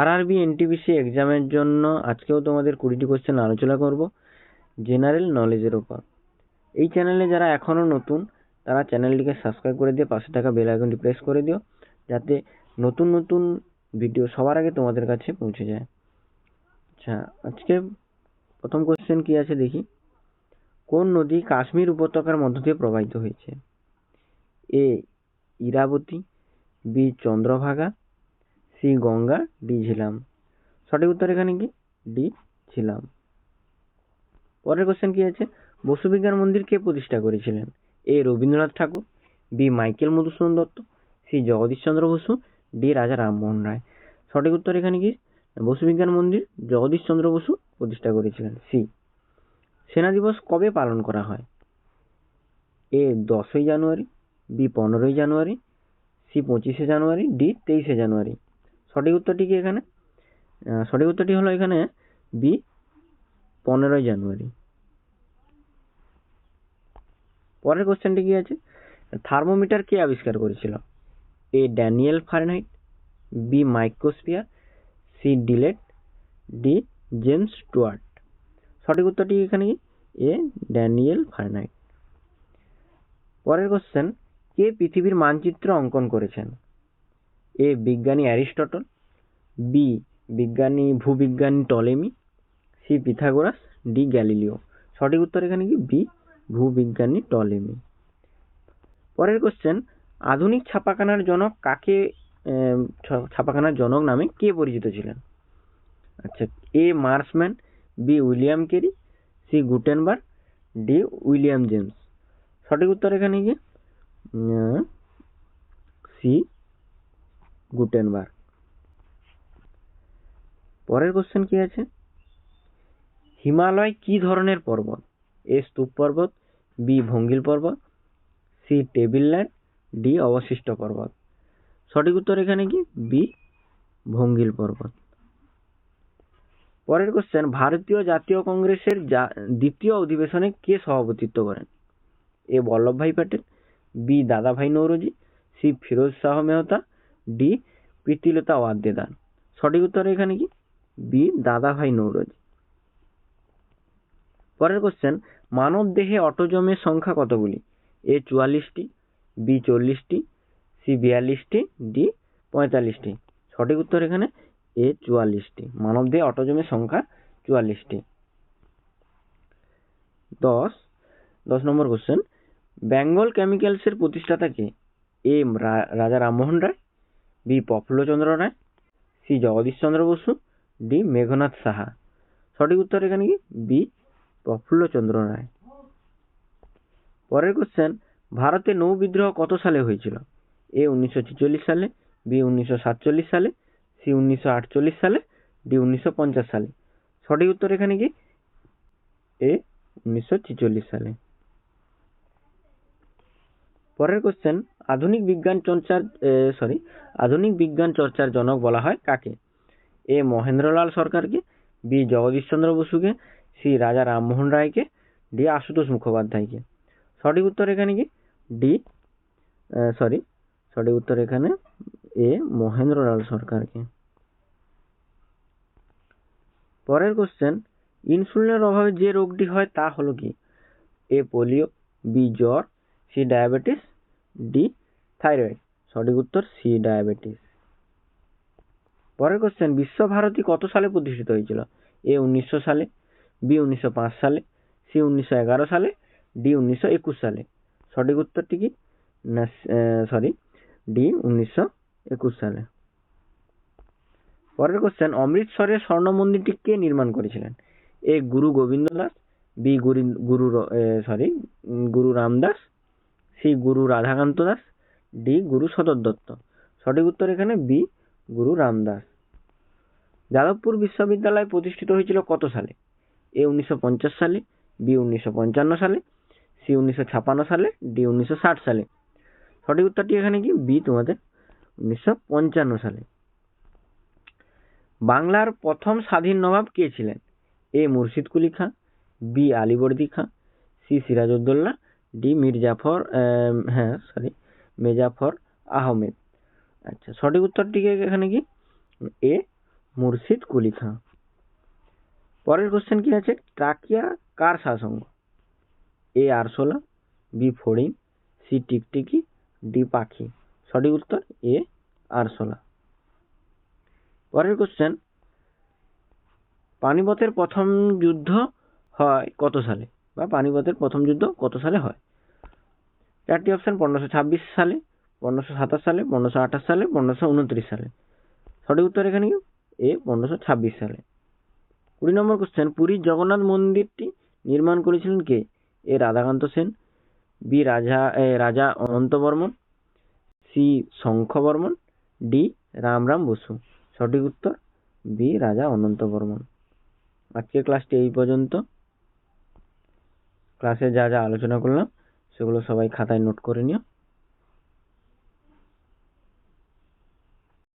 RRB NTPC এক্সামের জন্য আজকেও তোমাদের 20টি কোশ্চেন আলোচনা করব জেনারেল নলেজের উপর। এই চ্যানেলে যারা এখনো নতুন তারা চ্যানেলটিকে সাবস্ক্রাইব করে দিয়ে পাশে থাকা বেল আইকনটি প্রেস করে দিও, যাতে নতুন নতুন ভিডিও সবার আগে তোমাদের কাছে পৌঁছে যায়। আচ্ছা, আজকে প্রথম কোশ্চেন কি আছে দেখি। কোন নদী কাশ্মীর উপত্যকার মধ্য দিয়ে প্রবাহিত হয়েছে? A Iravati, B Chandrabhaga, C Ganga, D Jhelum. সঠিক উত্তর এখানে কি? ডি ঝিলাম। পরের কোশ্চেন কি আছে, বসু বিজ্ঞান মন্দির কে প্রতিষ্ঠা করেছিলেন? A Rabindranath Tagore, B Michael Madhusudan Dutta, C Jagadish Chandra Bose, D Raja Rammohan রায়। সঠিক উত্তর এখানে কি? বসু বিজ্ঞান মন্দির জগদীশ চন্দ্র বসু প্রতিষ্ঠা করেছিলেন। সি। সেনা দিবস কবে পালন করা হয়? এ 10ই জানুয়ারি, বি 15ই জানুয়ারি, সি 25শে জানুয়ারি, ডি 23শে জানুয়ারি। সঠিক উত্তরটি কি এখানে? সঠিক উত্তরটি হলো এখানে বি 15ই জানুয়ারি। পরের কোশ্চেনটি কি আছে, থার্মোমিটার কে আবিষ্কার করেছিল? A Daniel Fahrenheit, B microsphere, C ডিলেট, ডি জেমস স্টুয়ার্ট। সঠিক উত্তরটি এখানে কি? A Daniel Fahrenheit. পরের কোশ্চেন, কে পৃথিবীর মানচিত্র অঙ্কন করেছেন? এ বিজ্ঞানী অ্যারিস্টটল, বি ভূবিজ্ঞানী Ptolemy, C Pythagoras, D Galileo. সঠিক উত্তর এখানে কি? বি ভূবিজ্ঞানী টলেমি। পরের কোশ্চেন, আধুনিক ছাপাখানার জনক কাকে ছাপাখানার জনক নামে কে পরিচিত ছিলেন? আচ্ছা, A Marshman, B William Carey, C Gutenberg, D William James. সঠিক উত্তর এখানে কি? C Gutenberg. পরের কোশ্চেন কি আছে, হিমালয় কি ধরনের পর্বত? এ স্তূপ পর্বত, বি ভঙ্গিল পর্বত, সি টেবিল ল্যান্ড, ডি অবশিষ্ট পর্বত। সঠিক উত্তর এখানে কি? বি ভঙ্গিল পর্বত। পরের কোশ্চেন, ভারতীয় জাতীয় কংগ্রেসের দ্বিতীয় অধিবেশনে কে সভাপতিত্ব করেন? এ বল্লভভাই প্যাটেল, বি দাদাভাই নৌরোজি, সি ফিরোজ শাহ মেহতা, ডি প্রীতিলতা ওয়াদ্দেদার। সঠিক উত্তর এখানে কি? বি দাদাভাই নৌরোজি। পরের কোশ্চেন, মানব দেহে অটোজোমের সংখ্যা কতগুলি? এ 44টি, বি 40টি, সি 42টি, ডি 45টি। সঠিক উত্তর এখানে এ 44টি। মানব দেহে অটোজোমের সংখ্যা 44টি। 10 নম্বর কোশ্চেন, বেঙ্গল কেমিক্যালসের প্রতিষ্ঠাতা কে? এ রাজা রামমোহন রায়, বি প্রফুল্লচন্দ্র রায়, সি জগদীশ চন্দ্র বসু, ডি মেঘনাদ সাহা। সঠিক উত্তর এখানে কি? বি প্রফুল্লচন্দ্র রায়। পরের কোশ্চেন, ভারতে নৌ বিদ্রোহ কত সালে হয়েছিল? এ 1946 সালে, বি 1947 সালে, সি 1948 সালে, ডি 1950 সালে। সঠিক উত্তর এখানে কি? এ 1946 সালে। পরের কোশ্চেন, আধুনিক বিজ্ঞান চর্চার জনক বলা হয় কাকে? এ মহেন্দ্রলাল সরকারকে, বি জগদীশ চন্দ্র বসুকে, সি রাজা রামমোহন রায়কে, ডি আশুতোষ মুখোপাধ্যায়কে। সঠিক উত্তর এখানে কি? সঠিক উত্তর এখানে এ মহেন্দ্রলাল সরকারকে। পরের কোশ্চেন, ইনসুলিনের অভাবে যে রোগটি হয় তা হলো কি? এ পোলিও, বি জ্বর, সি ডায়াবেটিস, ডি থাইরয়েড। সঠিক উত্তর সি ডায়াবেটিস। পরের কোশ্চেন, বিশ্বভারতী কত সালে প্রতিষ্ঠিত হয়েছিল? এ 1900 সালে, বি 1905 সালে, সি 1911 সালে, ডি 1921 সালে। সঠিক উত্তরটি কি? ডি 1921 সালে। পরের কোশ্চেন, অমৃতসরের স্বর্ণ মন্দিরটি কে নির্মাণ করেছিলেন? এ গুরু গোবিন্দ দাস, বি গুরু রামদাস, সি গুরু রাধাকান্ত দাস, ডি গুরু সদর দত্ত। সঠিক উত্তর এখানে বি গুরু রামদাস। যাদবপুর বিশ্ববিদ্যালয় প্রতিষ্ঠিত হয়েছিল কত সালে? এ 1950 সালে, বি 1955 সালে, সি 1956 সালে, ডি 1960 সালে। সঠিক উত্তরটি এখানে কি? বি তোমাদের 1955 সালে। বাংলার প্রথম স্বাধীন নবাব কে ছিলেন? A Murshid Quli Khan, B Alivardi Khan, C Sirajuddaulah, D Muzaffar Ahmed. আচ্ছা, সঠিক উত্তরটি এখানে কি? এ মুর্শিদ কুলি খাঁ। পরের কোশ্চেন কি আছে, ট্রাকিয়া কার শাসঙ্গ? এ আরশোলা, বি ফড়িং, সি টিকটিকি, ডি পাখি। সঠিক উত্তর এ আরশোলা। পরের কোশ্চেন, পানিপথের প্রথম যুদ্ধ হয় কত সালে, বা পানিপথের প্রথম যুদ্ধ কত সালে হয়? চারটি অপশন, 1526 সালে, 1527 সালে, 1528 সালে, 1529 সালে। সঠিক উত্তর এখানে কি এ 1526 সালে। 20 নম্বর কোশ্চেন, পুরীর জগন্নাথ মন্দিরটি নির্মাণ করেছিলেন কে? এ রাধাকান্ত সেন, বি রাজা অনন্ত বর্মন, সি শঙ্খ বর্মন, ডি রামরাম বসু। সঠিক উত্তর বি রাজা অনন্ত বর্মন। আজকের ক্লাসটি এই পর্যন্ত। ক্লাসে যা যা আলোচনা করলাম সেগুলো সবাই খাতায় নোট করে নিও।